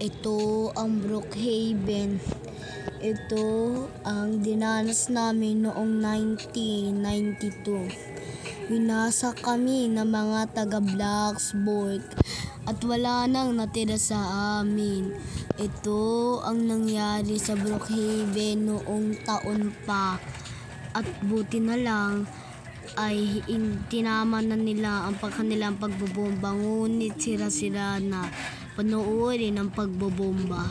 Ito ang Brookhaven. Ito ang dinanas namin noong 1992. Winasa kami ng mga taga Blacksburg at wala nang natira sa amin. Ito ang nangyari sa Brookhaven noong taon pa. At buti na lang ay tinama na nila ang kanilang pagbobomba, ngunit sira-sira na. Panoorin ang pagbobomba.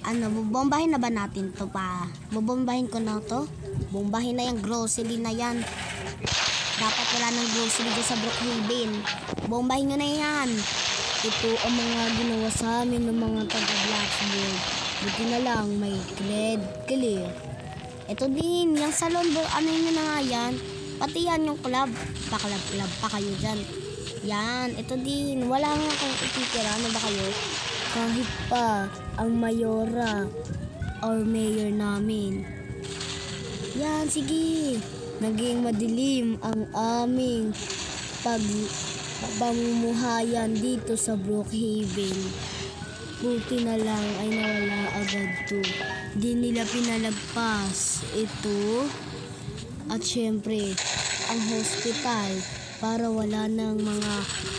Ano, bobombahin na ba natin to pa? Bobombahin ko na to? Bombahin na yung grocery na yan. Dapat wala ng grocery dyan sa Brookhaven. Bombahin nyo na yan. Ito ang mga ginawa sa amin ng mga taga-Blacksburg. Buti na lang may clear. Ito din, yung salon, ano yun na nga yan? Pati yan yung club. Pa-club pa kayo dyan. Yan, ito din. Wala nga kayong ititira. Ano ba kayo? Kahit pa ang mayora or mayor namin. Yan, sige. Naging madilim ang aming pamumuhayan dito sa Brookhaven. Buti na lang ay nawala agad to. Di nila pinalagpas ito. At syempre, ang hospital para wala ng mga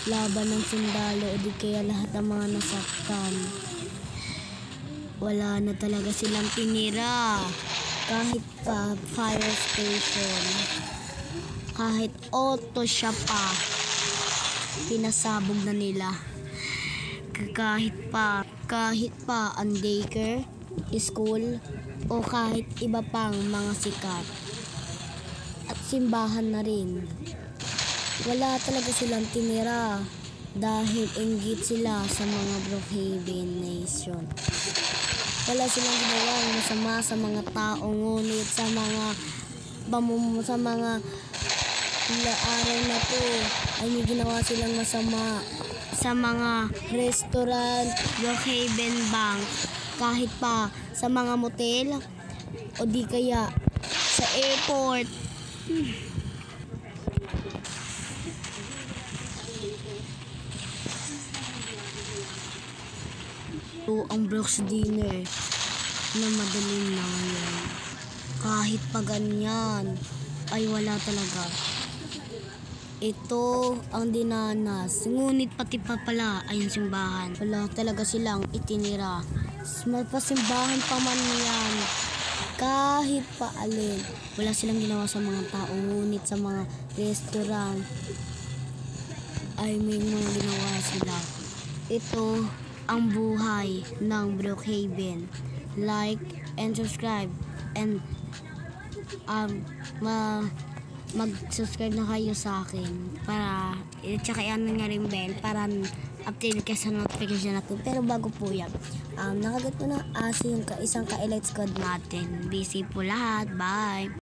laban ng sundalo o di kaya lahat ng mga nasaktan. Wala na talaga silang tinira. Kahit pa fire station, kahit auto siya pa, pinasabog na nila. Kahit pa ang daycare, school, o kahit iba pang mga sikat. At simbahan na rin. Wala talaga silang tinira dahil inggit sila sa mga Brookhaven Nation. Wala silang ginawang masama sa mga tao, ngunit sa mga araw na to ay may ginawa silang masama sa mga restaurant, Brookhaven Bank, kahit pa sa mga motel o di kaya sa airport. Ito ang Brooks Dinner na madaling na ngayon. Kahit pa ganyan ay wala talaga. Ito ang dinanas, ngunit pati pa pala ay yung simbahan. Wala talaga silang itinira. Pasimbahan pa man yan. Kahit pa alin, wala silang ginawa sa mga tao, ngunit sa mga restaurant ay may mga ginawa sila. Ito ang buhay ng Brookhaven. Like and subscribe and mag-subscribe na kayo sa akin para tsaka ano nga rin bell para update ka sa notification natin. Pero bago po yan, nakagat ko na yung isang ka-elite squad natin. Busy po lahat. Bye!